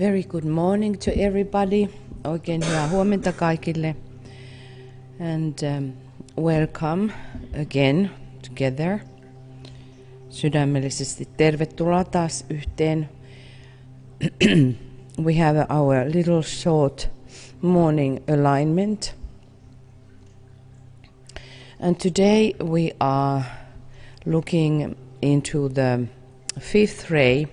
Very good morning to everybody. Oikein hyvää huomenta kaikille. And welcome again together. Sydämellisesti tervetuloa taas yhteen. We have our little short morning alignment. And today we are looking into the fifth ray,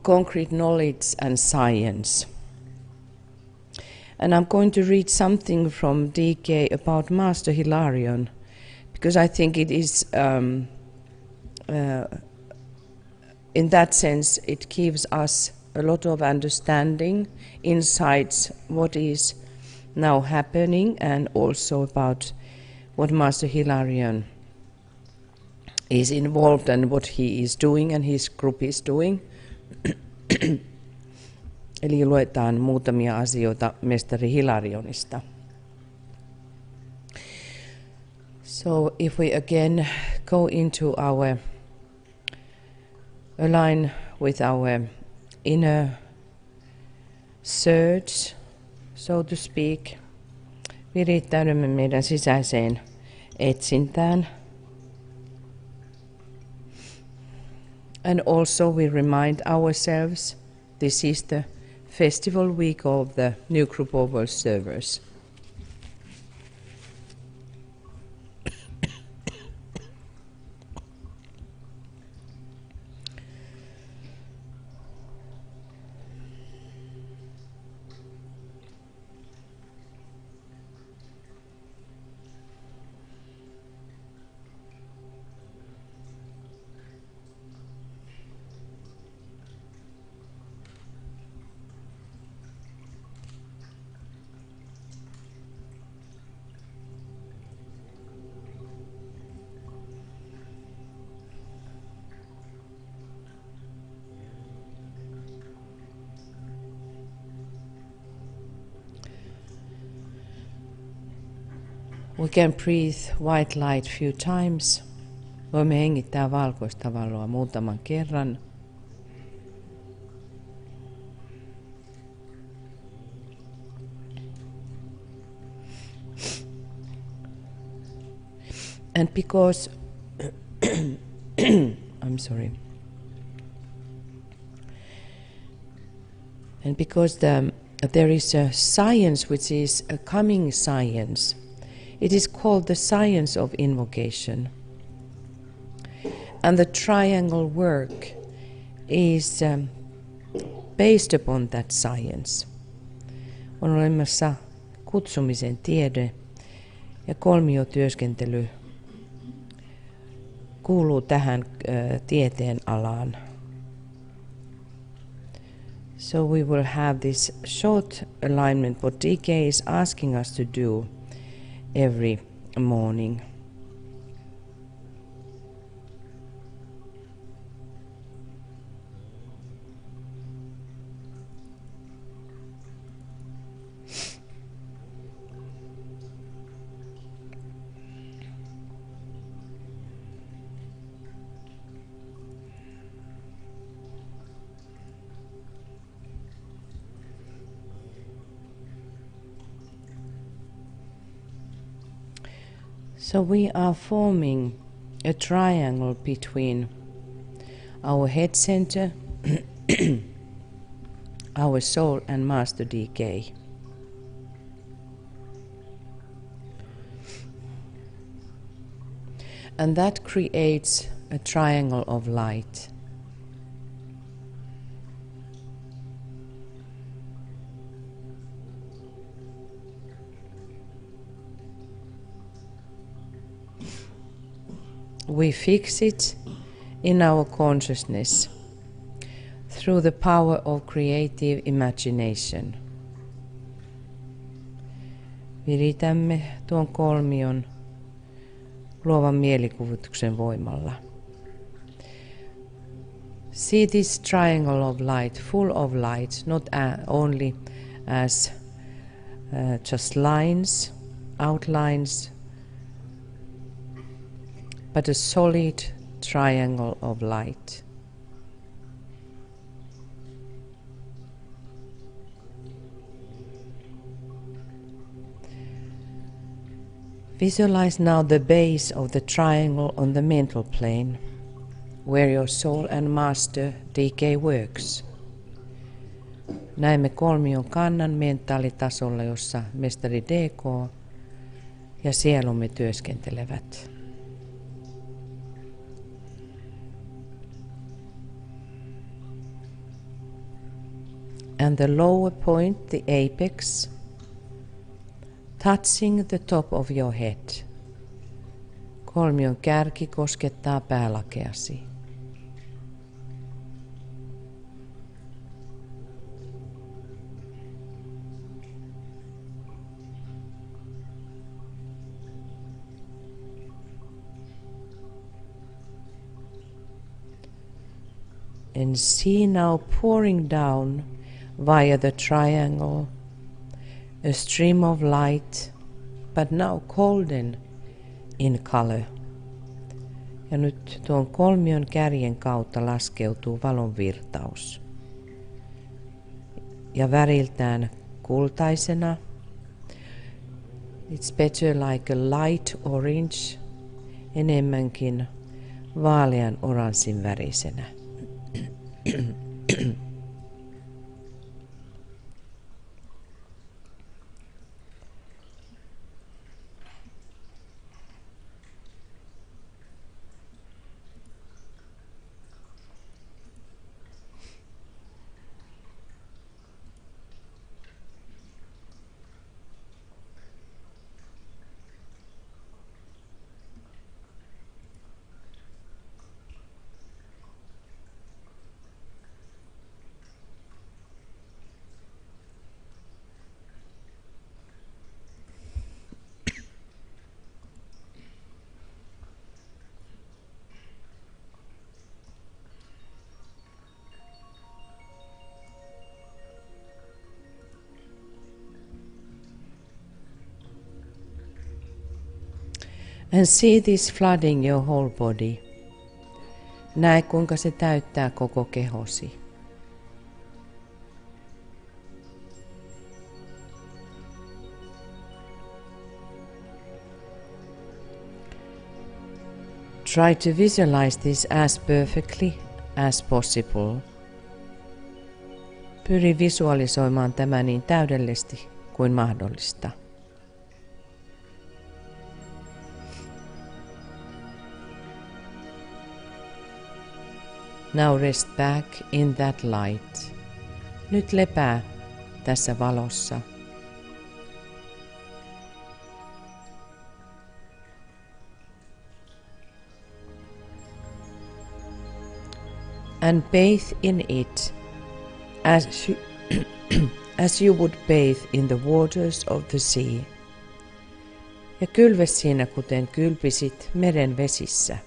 concrete knowledge and science. And I'm going to read something from DK about Master Hilarion, because I think it is, in that sense, it gives us a lot of understanding, insights, what is now happening, and also about what Master Hilarion is involved and what he is doing and his group is doing. Eli luetaan muutamia asioita mestari Hilarionista. So if we again go into our align with our inner search, so to speak, virittäydymme meidän sisäiseen etsintään. And also we remind ourselves this is the festival week of the new group of world servers. We can breathe white light few times. Voimme hengittää valkoista valoa muutaman kerran. And because I'm sorry. And because there is a science which is a coming science. It is called the science of invocation. And the triangle work is based upon that science. On olemassa kutsumisen tiede ja kolmiotyöskentely kuuluu tähän tieteen alaan. So we will have this short alignment what DK is asking us to do every morning. So we are forming a triangle between our head center, our soul, and Master DK. And that creates a triangle of light. We fix it in our consciousness through the power of creative imagination. Viritämme tuon kolmion luovan mielikuvituksen voimalla. See this triangle of light, full of light, not only as just lines, outlines, but a solid triangle of light. Visualize now the base of the triangle on the mental plane, where your soul and master DK works. Näemme kolmion kannan mentaalitasolla, jossa mestari DK ja sielumme työskentelevät. And the lower point, the apex, touching the top of your head. Kolmion kärki koskettaa päälakeasi. And see now pouring down via the triangle a stream of light, but now golden in color. Ja nyt tuon kolmion kärjen kautta laskeutuu valon virtaus. Ja väriltään kultaisena. It's better like a light orange, enemmänkin vaalean oranssin värisenä. And see this flooding your whole body. Näe kuinka se täyttää koko kehosi. Try to visualize this as perfectly as possible. Pyri visualisoimaan tämä niin täydellisesti kuin mahdollista. Now rest back in that light. Nyt lepää tässä valossa. And bathe in it as you would bathe in the waters of the sea. Ja kylve siinä kuten kylpisit meren vesissä.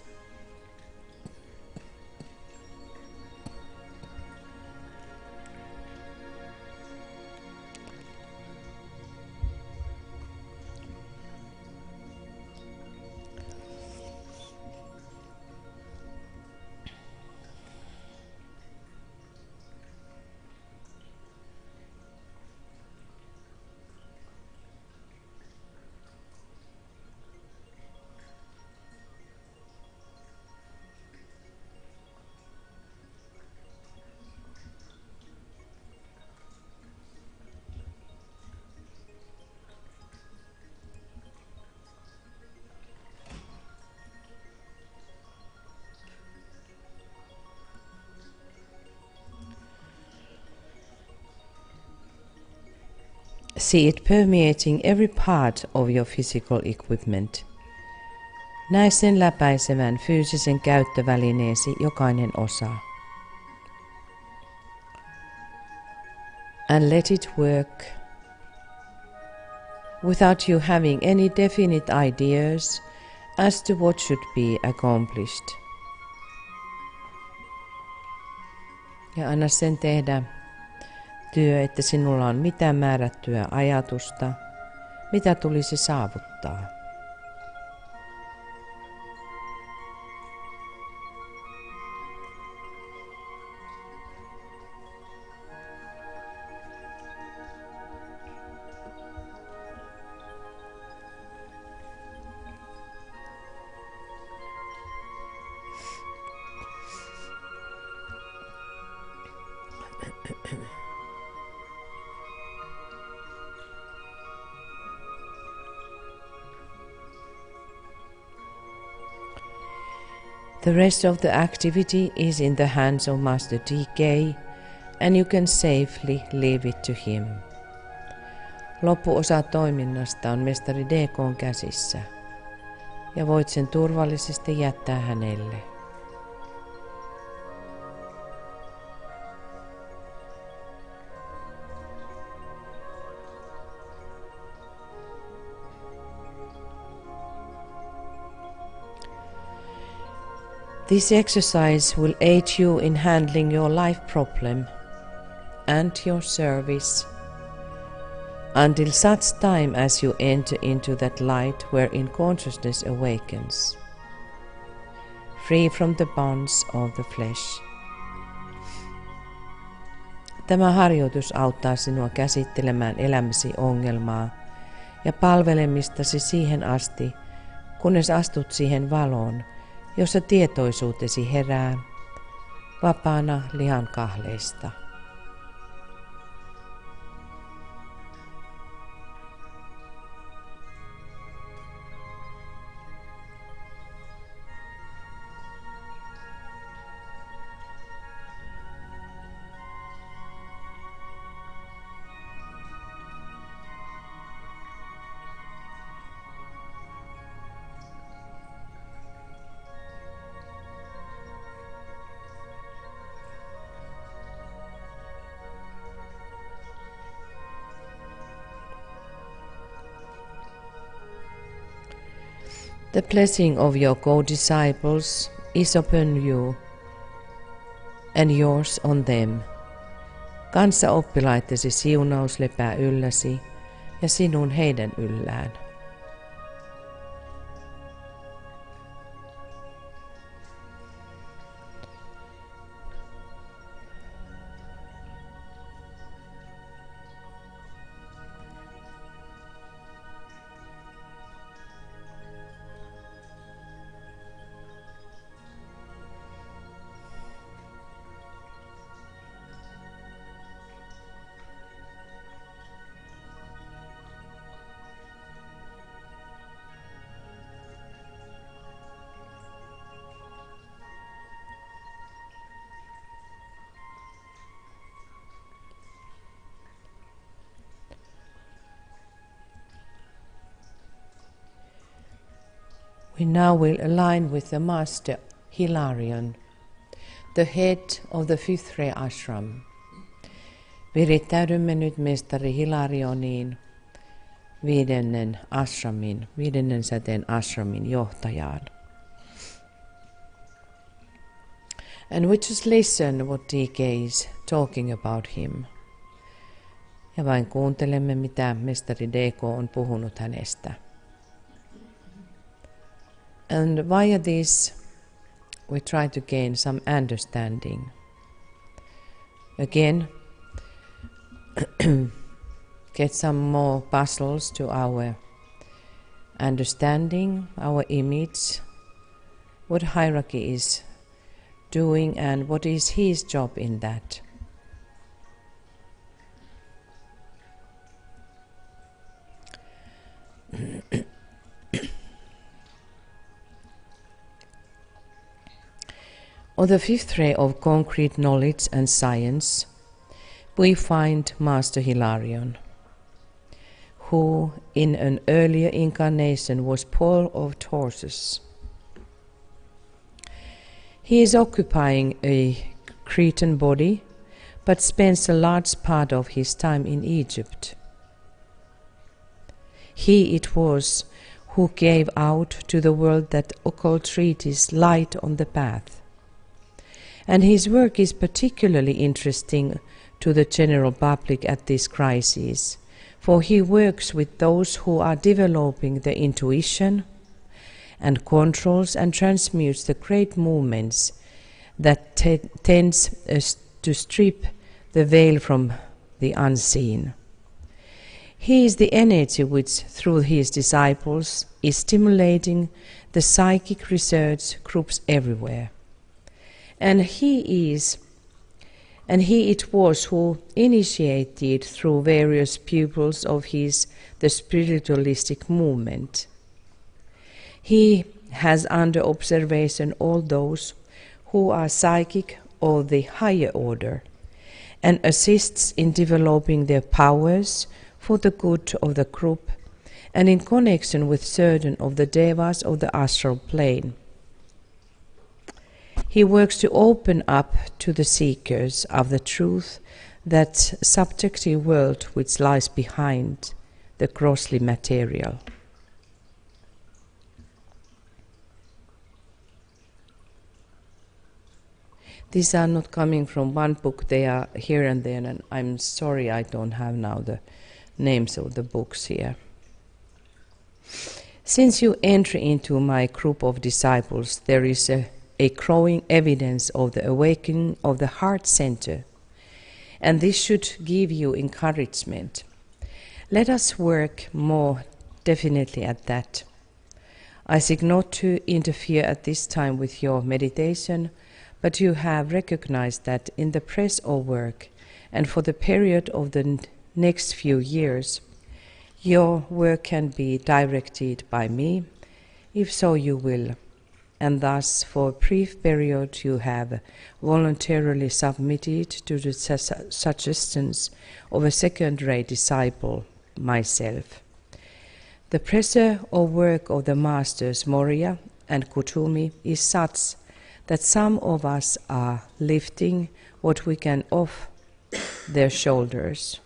See it permeating every part of your physical equipment. Näe sen läpäisevän fyysisen käyttövälineesi jokainen osa. And let it work without you having any definite ideas as to what should be accomplished. Ja anna sen tehdä työ, että sinulla on mitään määrättyä ajatusta, mitä tulisi saavuttaa. The rest of the activity is in the hands of Master DK, and you can safely leave it to him. Loppuosa toiminnasta on mestari DK:n käsissä, ja voit sen turvallisesti jättää hänelle. This exercise will aid you in handling your life problem and your service until such time as you enter into that light wherein consciousness awakens, free from the bonds of the flesh. Tämä harjoitus auttaa sinua käsittelemään elämäsi ongelmaa ja palvelemistasi siihen asti, kunnes astut siihen valoon, jossa tietoisuutesi herää, vapaana lihan kahleista. The blessing of your co-disciples is upon you and yours on them. Kanssaoppilaittesi siunaus lepää ylläsi ja sinun heidän yllään. We now will align with the Master Hilarion, the head of the fifth ray ashram. Virittäydymme nyt mestari Hilarioniin, viidennen säteen ashramin johtajaan. And we just listen what DK is talking about him. Ja vain kuuntelemme, mitä mestari DK on puhunut hänestä. And via this, we try to gain some understanding. Again, get some more puzzles to our understanding, our image, what hierarchy is doing and what is his job in that. On the fifth ray of concrete knowledge and science, we find Master Hilarion, who in an earlier incarnation was Paul of Tarsus. He is occupying a Cretan body, but spends a large part of his time in Egypt. He it was who gave out to the world that occult treatise Light on the Path. And his work is particularly interesting to the general public at this crisis, for he works with those who are developing the intuition and controls and transmutes the great movements that tends to strip the veil from the unseen. He is the energy which, through his disciples, is stimulating the psychic research groups everywhere. And he it was who initiated through various pupils of his the spiritualistic movement. He has under observation all those who are psychic or the higher order, and assists in developing their powers for the good of the group and in connection with certain of the devas of the astral plane. He works to open up to the seekers of the truth that subjective world which lies behind the grossly material. These are not coming from one book, they are here and there, and I'm sorry I don't have now the names of the books here. Since you enter into my group of disciples, there is a growing evidence of the awakening of the heart center, and this should give you encouragement. Let us work more definitely at that. I seek not to interfere at this time with your meditation, but you have recognized that in the press of work and for the period of the next few years, your work can be directed by me, if so you will, and thus for a brief period you have voluntarily submitted to the suggestions of a second-rate disciple, myself. The pressure of work of the masters Moria and Kutumi is such that some of us are lifting what we can off their shoulders.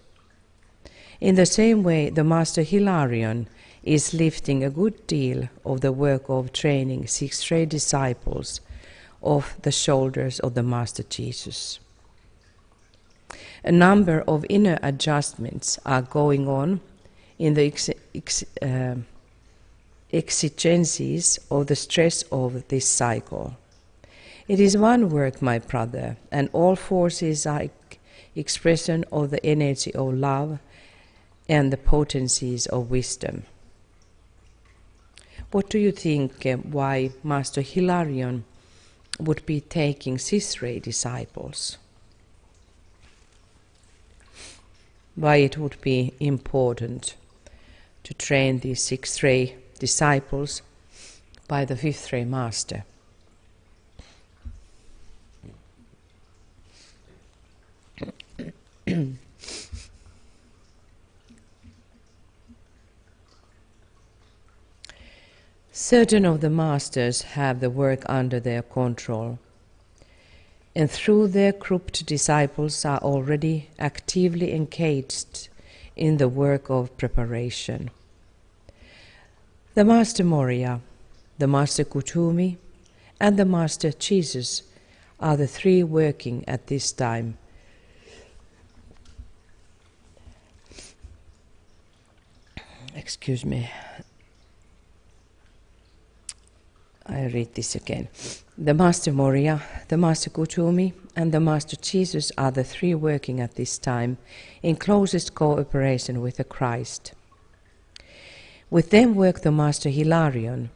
In the same way, the Master Hilarion is lifting a good deal of the work of training sixth-rate disciples off the shoulders of the Master Jesus. A number of inner adjustments are going on in the exigencies of the stress of this cycle. It is one work, my brother, and all forces are expression of the energy of love and the potencies of wisdom. What do you think why Master Hilarion would be taking sixth-rate disciples? Why it would be important to train these sixth-rate disciples by the fifth-rate master? Certain of the masters have the work under their control, and through their grouped disciples are already actively engaged in the work of preparation. The Master Moria, the Master Kutumi, and the Master Jesus are the three working at this time. Excuse me. I read this again. The Master Moria, the Master Kutumi, and the Master Jesus are the three working at this time in closest cooperation with the Christ. With them work the Master Hilarion,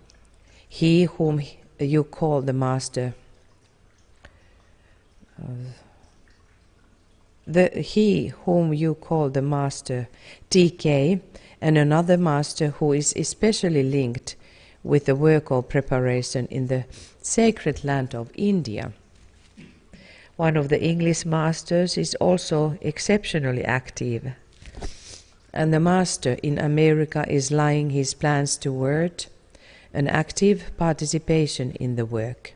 he whom you call the Master, he whom you call the Master TK, and another Master who is especially linked with the work of preparation in the sacred land of India. One of the English masters is also exceptionally active, and the master in America is laying his plans toward an active participation in the work.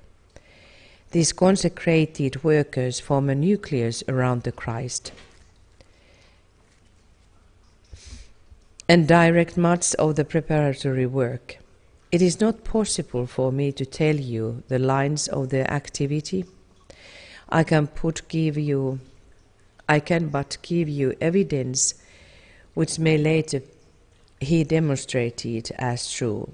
These consecrated workers form a nucleus around the Christ and direct much of the preparatory work. It is not possible for me to tell you the lines of their activity. I can but give you evidence which may later he demonstrated as true.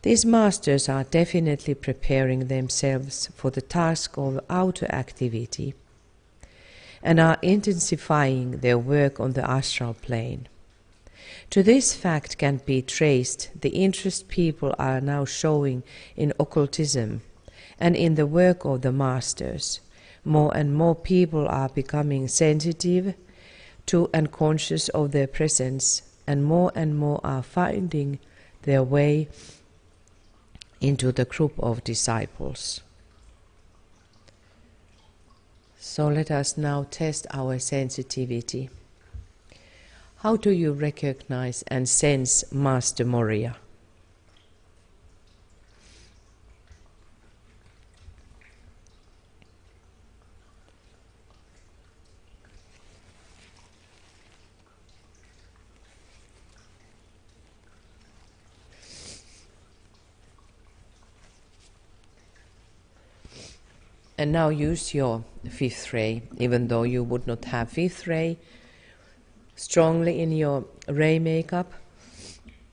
These masters are definitely preparing themselves for the task of outer activity and are intensifying their work on the astral plane. To this fact can be traced the interest people are now showing in occultism and in the work of the masters. More and more people are becoming sensitive to and conscious of their presence, and more are finding their way into the group of disciples. So let us now test our sensitivity. How do you recognize and sense Master Moria? And now use your fifth ray, even though you would not have fifth ray strongly in your ray makeup,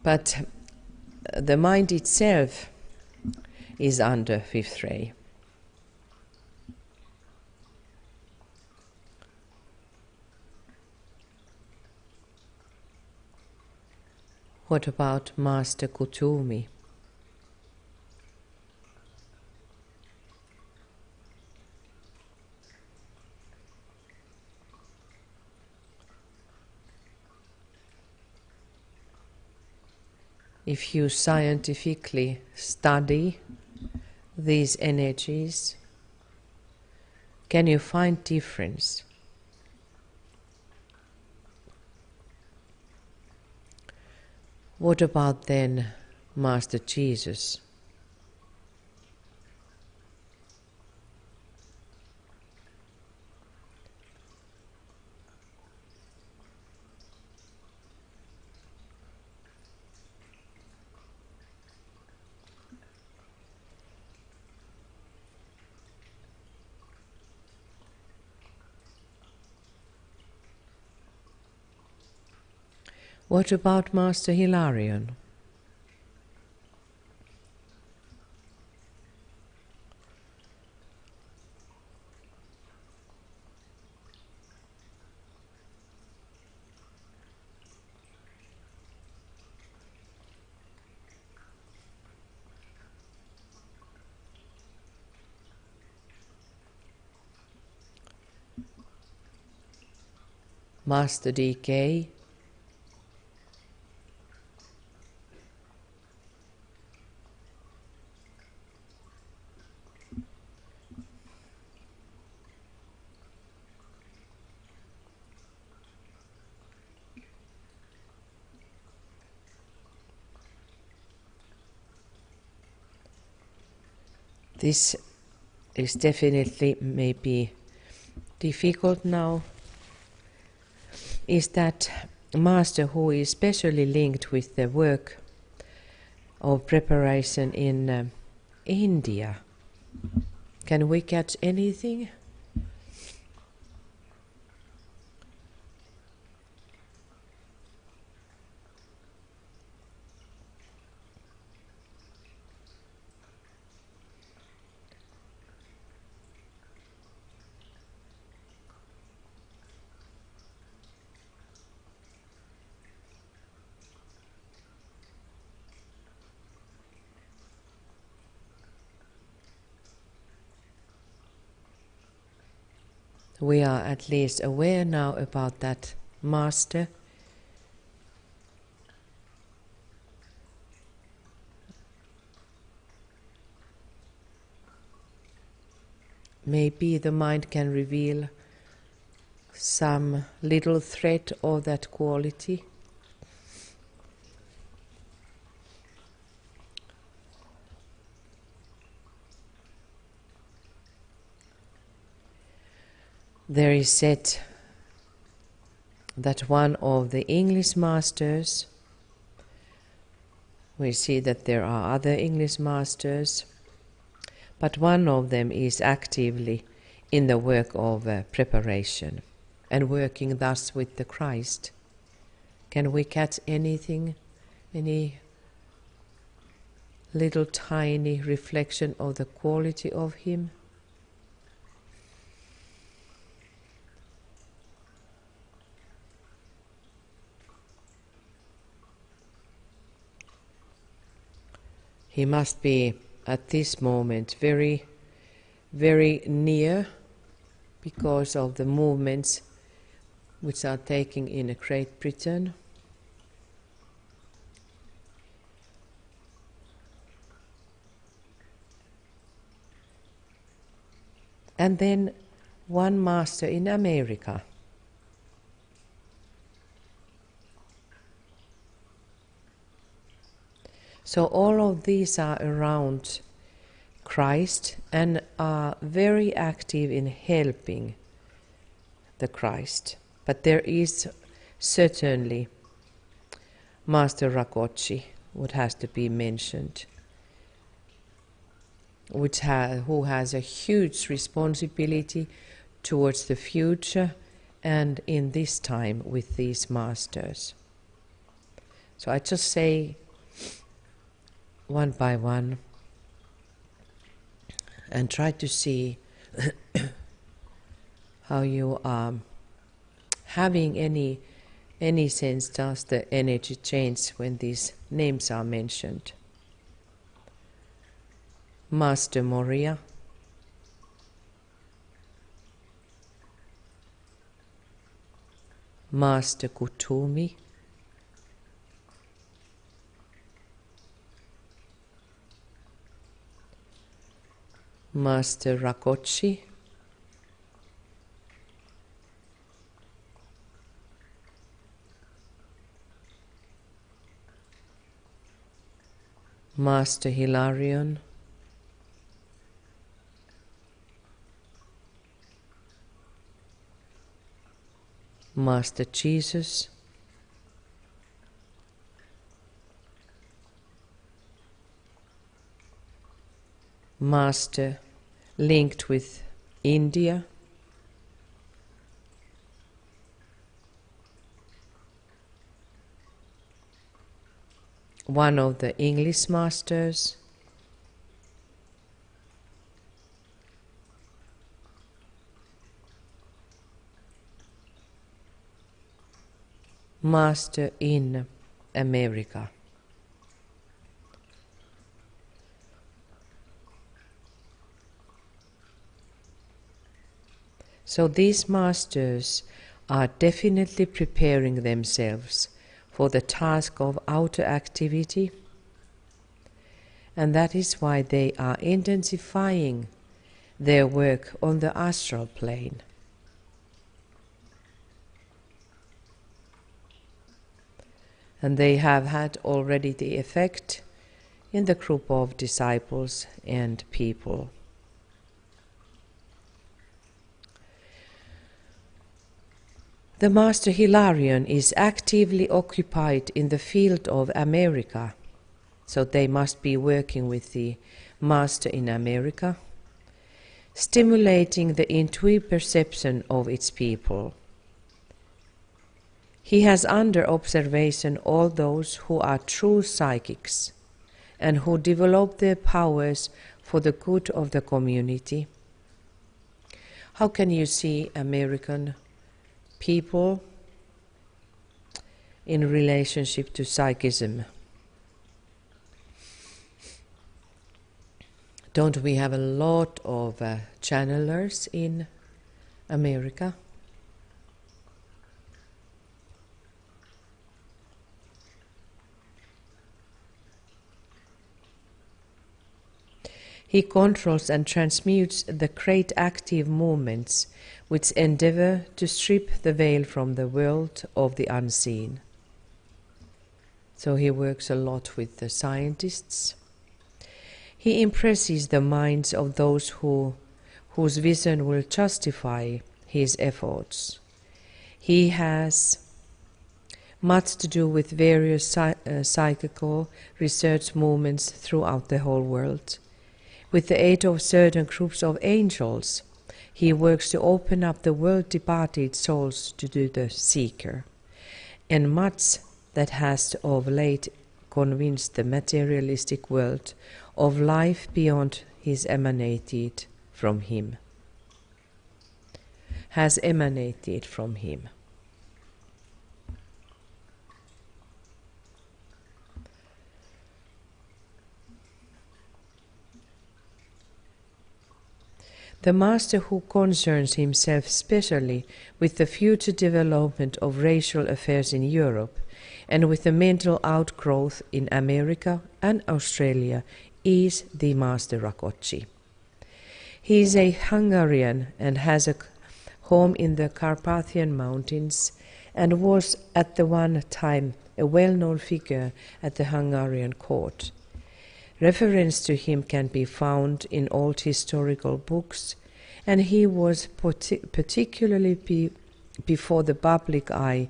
but the mind itself is under fifth ray. What about Master Kutumi? If you scientifically study these energies, can you find difference? What about then Master Jesus? What about Master Hilarion? Master DK? This is definitely maybe difficult now, is that Master who is specially linked with the work of preparation in India. Can we catch anything? We are at least aware now about that Master. Maybe the mind can reveal some little thread of that quality. There is said that one of the English masters, we see that there are other English masters, but one of them is actively in the work of preparation and working thus with the Christ. Can we catch anything, any little tiny reflection of the quality of him? He must be at this moment very, very near because of the movements which are taking in Great Britain. and then one master in America. So all of these are around Christ and are very active in helping the Christ. But there is certainly Master Rakoczy, what has to be mentioned, who has a huge responsibility towards the future and in this time with these masters. So I just say one by one and try to see how you are having any sense does the energy change when these names are mentioned. Master Moria, Master Kutumi, Master Rakoczy, Master Hilarion, Master Jesus, Master linked with India, one of the English masters, master in America. So these masters are definitely preparing themselves for the task of outer activity, and that is why they are intensifying their work on the astral plane. And they have had already the effect in the group of disciples and people. The Master Hilarion is actively occupied in the field of America, so they must be working with the Master in America, stimulating the intuitive perception of its people. He has under observation all those who are true psychics and who develop their powers for the good of the community. How can you see American people in relationship to psychism? Don't we have a lot of channelers in America? He controls and transmutes the great active movements which endeavor to strip the veil from the world of the unseen. So he works a lot with the scientists. He impresses the minds of those whose vision will justify his efforts. He has much to do with various psychical research movements throughout the whole world. With the aid of certain groups of angels, he works to open up the world-departed souls to the seeker, and much that has of late convinced the materialistic world of life beyond has emanated from him. The Master who concerns himself specially with the future development of racial affairs in Europe and with the mental outgrowth in America and Australia is the Master Rakoczy. He is a Hungarian and has a home in the Carpathian Mountains and was at the one time a well-known figure at the Hungarian court. Reference to him can be found in old historical books, and he was particularly before the public eye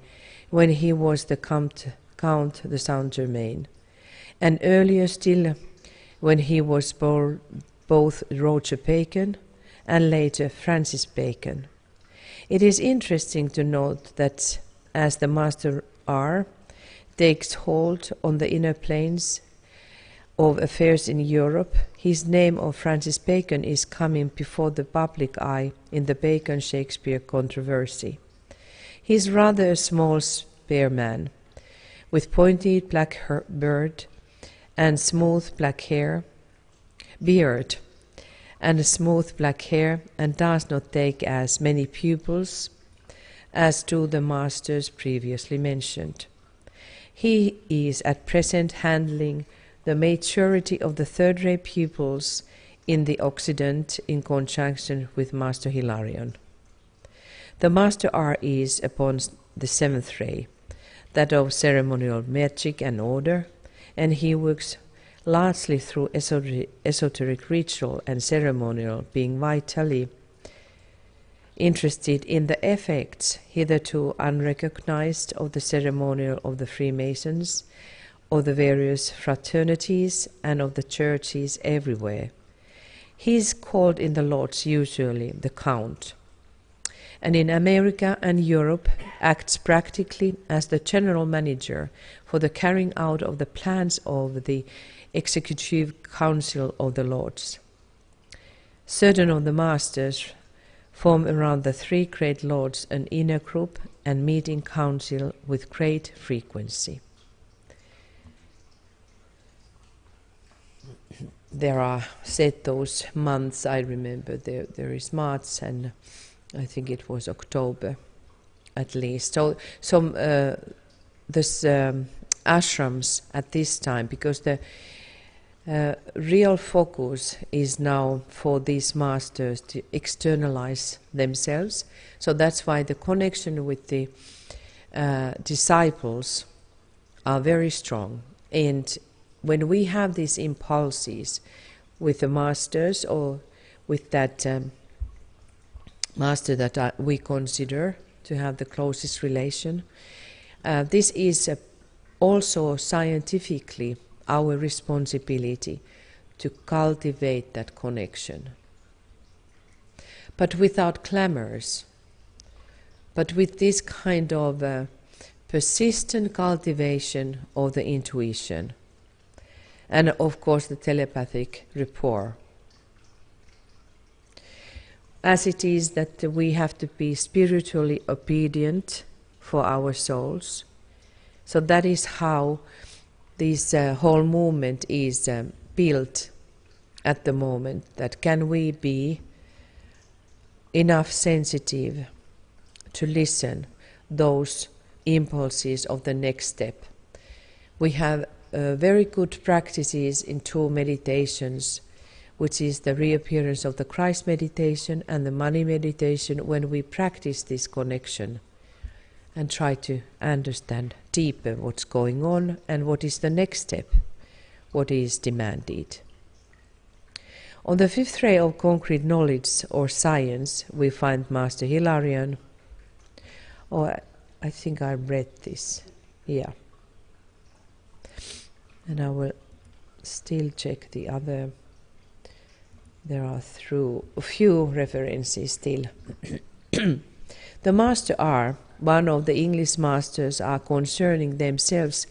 when he was the Count de Saint-Germain, and earlier still when he was both Roger Bacon and later Francis Bacon. It is interesting to note that as the Master R takes hold on the inner planes of affairs in Europe, his name of Francis Bacon is coming before the public eye in the Bacon-Shakespeare controversy. He is rather a small, spare man, with pointed black beard and smooth black hair, and does not take as many pupils as do the masters previously mentioned. He is at present handling the majority of the third-rate pupils in the Occident in conjunction with Master Hilarion. The Master R is upon the seventh ray, that of ceremonial magic and order, and he works largely through esoteric ritual and ceremonial, being vitally interested in the effects hitherto unrecognized of the ceremonial of the Freemasons, of the various fraternities, and of the churches everywhere. He is called in the Lodge usually the Count, and in America and Europe acts practically as the general manager for the carrying out of the plans of the Executive Council of the Lords. Certain of the masters form around the three great lords an inner group and meet in council with great frequency. There are set those months, I remember there is March and I think it was October at least. So this ashrams at this time, because the real focus is now for these masters to externalize themselves. So that's why the connection with the disciples are very strong. And when we have these impulses with the masters or with that master that we consider to have the closest relation, this is also scientifically our responsibility to cultivate that connection. But without clamors, but with this kind of persistent cultivation of the intuition, and of course the telepathic rapport. As it is that we have to be spiritually obedient for our souls, so that is how this whole movement is built at the moment, that can we be enough sensitive to listen those impulses of the next step. We have very good practices in two meditations, which is the reappearance of the Christ meditation and the money meditation, when we practice this connection and try to understand deeper what's going on and what is the next step, what is demanded. On the fifth ray of concrete knowledge or science, we find Master Hilarion. Oh, I think I read this. Yeah. And I will still check the other. There are a few references still. The Master R, one of the English masters, are concerning themselves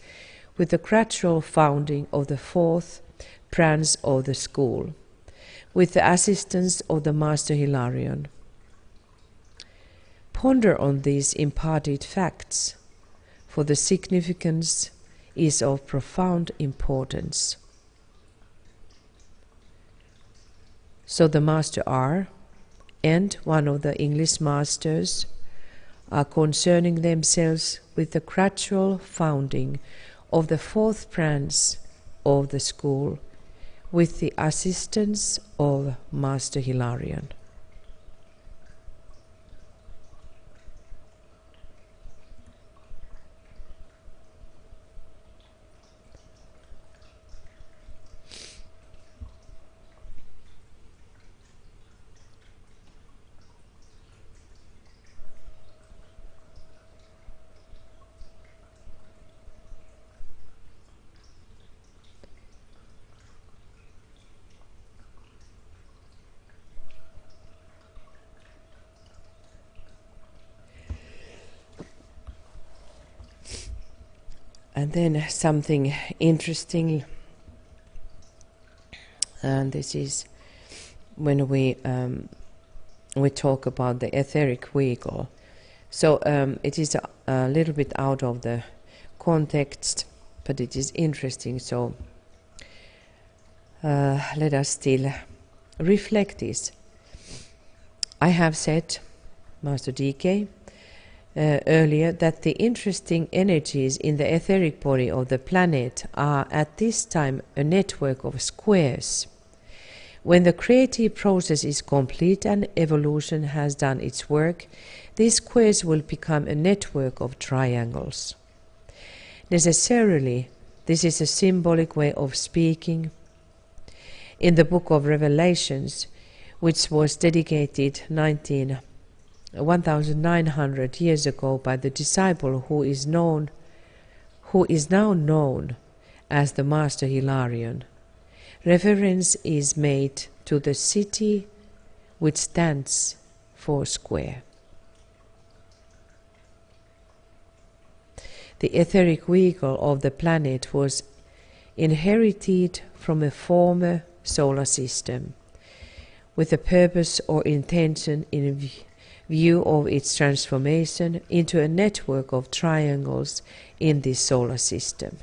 with the gradual founding of the fourth branch of the school, with the assistance of the Master Hilarion. Ponder on these imparted facts, for the significance is of profound importance. So the Master R and one of the English masters are concerning themselves with the gradual founding of the fourth branch of the school, with the assistance of Master Hilarion. And then something interesting, and this is when we talk about the etheric vehicle. So it is a little bit out of the context, but it is interesting. So let us still reflect this. I have said, Master DK, earlier that the interesting energies in the etheric body of the planet are at this time a network of squares. When the creative process is complete and evolution has done its work, these squares will become a network of triangles. Necessarily, this is a symbolic way of speaking. In the Book of Revelations, which was dedicated 1900 years ago by the disciple who is now known as the Master Hilarion, reference is made to the city which stands for square. The etheric vehicle of the planet was inherited from a former solar system with a purpose or intention in view of its transformation into a network of triangles in this solar system.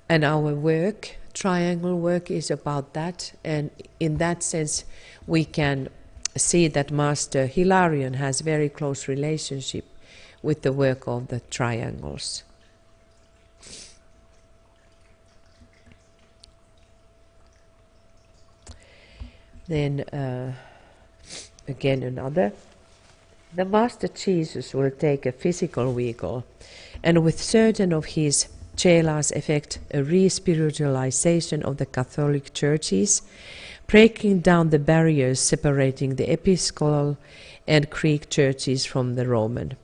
And our work, triangle work, is about that, and in that sense we can see that Master Hilarion has very close relationship with the work of the triangles. Then again another. The Master Jesus will take a physical vehicle and with certain of his chelas effect a re-spiritualization of the Catholic churches, breaking down the barriers separating the Episcopal and Greek churches from the Roman.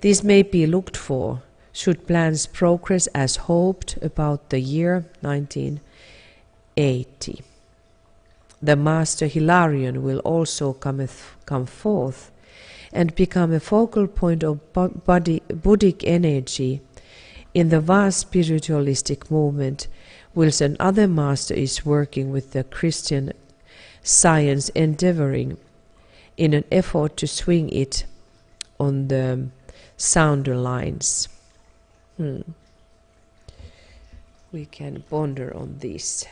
This may be looked for, should plans progress as hoped, about the year 1980. The Master Hilarion will also come forth and become a focal point of Buddhic energy in the vast spiritualistic movement, whilst another master is working with the Christian science, endeavoring in an effort to swing it on the sounder lines. We can ponder on this.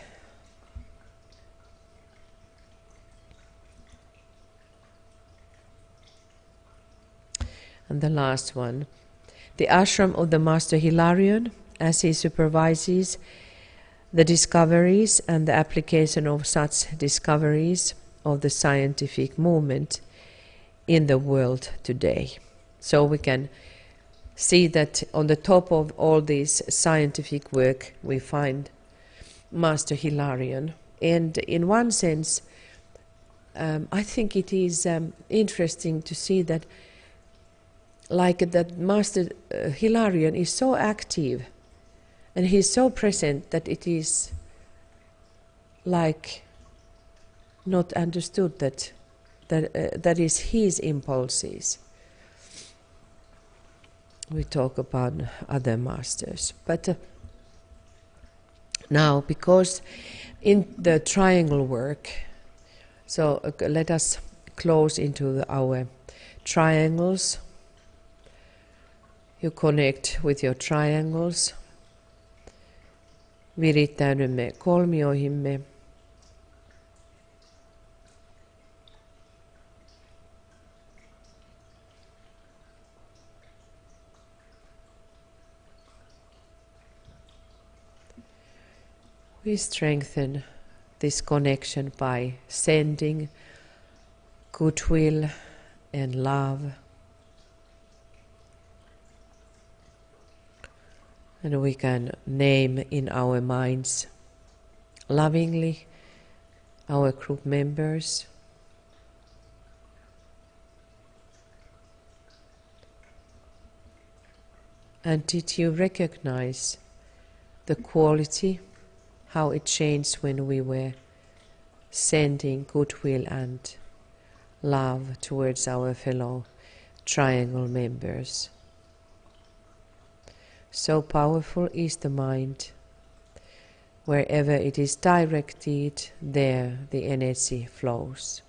And the last one, the ashram of the Master Hilarion, as he supervises the discoveries and the application of such discoveries of the scientific movement in the world today. So we can see that on the top of all this scientific work we find Master Hilarion. And in one sense, I think it is interesting to see that Master Hilarion is so active and he is so present that it is like not understood that is his impulses. We talk about other masters, but now because in the triangle work, so let us close into our triangles. You connect with your triangles. Virittäydymme kolmioihimme. We strengthen this connection by sending goodwill and love. And we can name in our minds lovingly our group members. And did you recognize the quality, how it changed when we were sending goodwill and love towards our fellow triangle members? So powerful is the mind. Wherever it is directed, there the energy flows.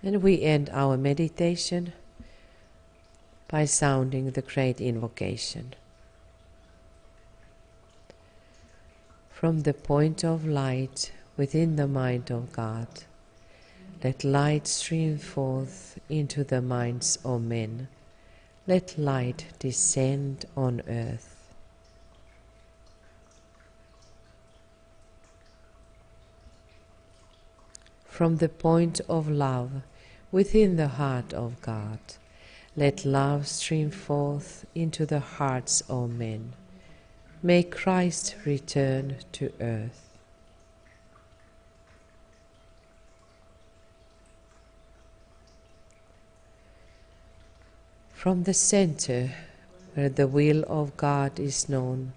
And we end our meditation by sounding the great invocation. From the point of light within the mind of God, let light stream forth into the minds of men. Let light descend on earth. From the point of love within the heart of God, let love stream forth into the hearts of men. May Christ return to earth. From the center, where the will of God is known,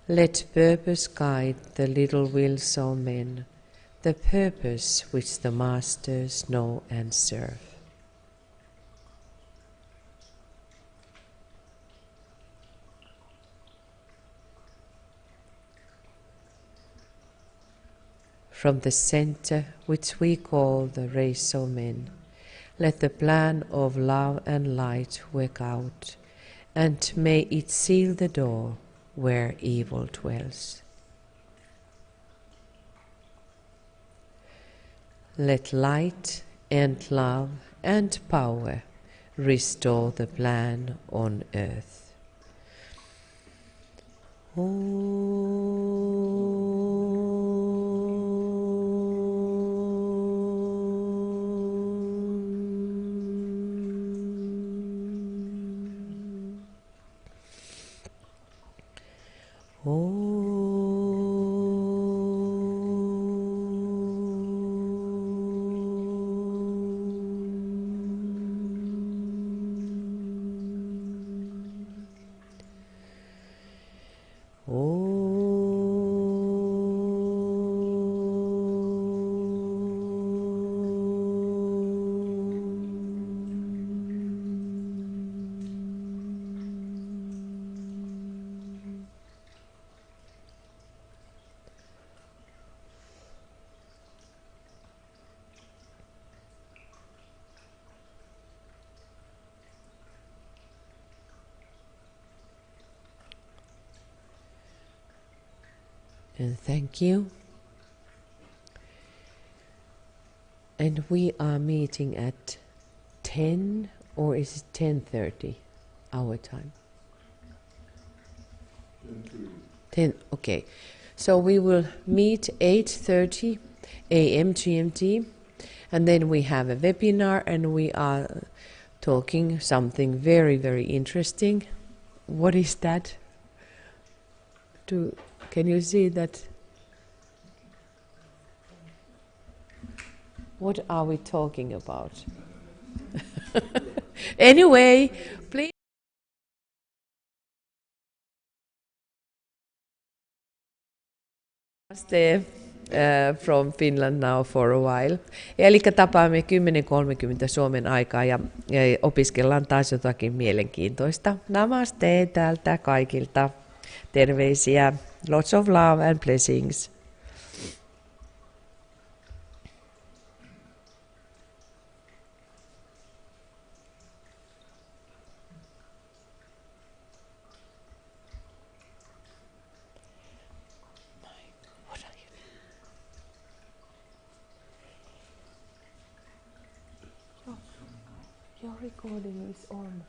let purpose guide the little wills of men, the purpose which the masters know and serve. From the center, which we call the race of men, let the plan of love and light work out, and may it seal the door where evil dwells. Let light and love and power restore the plan on earth. And thank you. And we are meeting at 10, or is it 10:30 our time? 10, okay. So we will meet 8:30 a.m. GMT, and then we have a webinar, and we are talking something very, very interesting. What is that? Can you see that? What are we talking about? Anyway, please. Stay from Finland now for a while. Eli tapaamme 10.30 Suomen aikaa ja opiskellaan taas jotakin mielenkiintoista. Namaste täältä kaikilta. Terveisiä. Lots of love and blessings. Your recording is on.